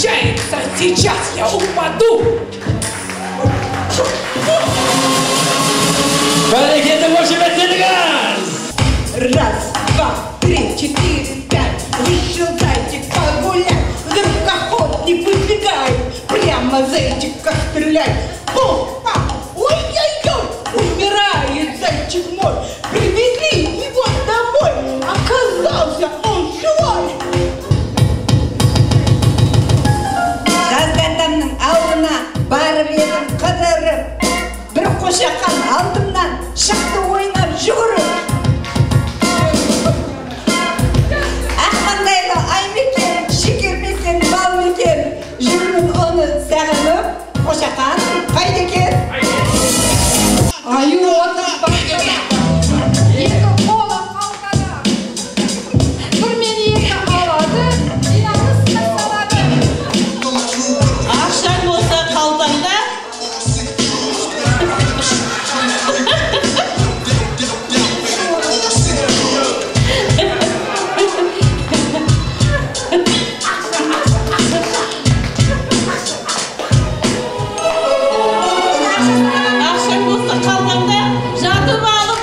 кончается, сейчас я упаду. Баррикады можем отдвигать! Раз, два, три, четыре, пять. Вышел зайчик погулять. Вдруг охотник выбегает. Прямо зайчика стреляет. Ой-ой-ой, умирает зайчик мой. Привезли его домой. Оказался он живой. Газетаның алдына барып едім қыдырып. Бір қошақан алдымнан шықты ойнап жүгіріп. Аққандайлы ай мекен, шекер мекен, бал мекен. Жүрмін оны сағынып, қошақан қайда екен? Аю отыр бақыда, екі қолы қалқада. Бір мені екі алады, инамыз салады. Ақшаң болса қалтаңда. Ақшаң болса қалтаңда, жатып алып,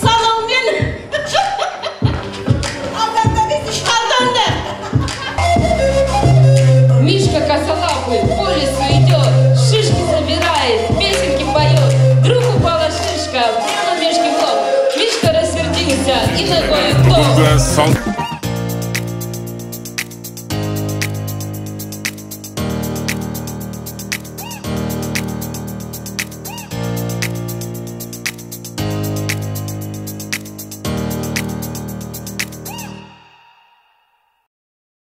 салонмен. Қалтаңда. Мишка косолапый по лесу идет, шишки собирает, песенки поет. Вдруг упала шишка, прямо Мишке в лоб. Мишка рассердился и ногой в дом.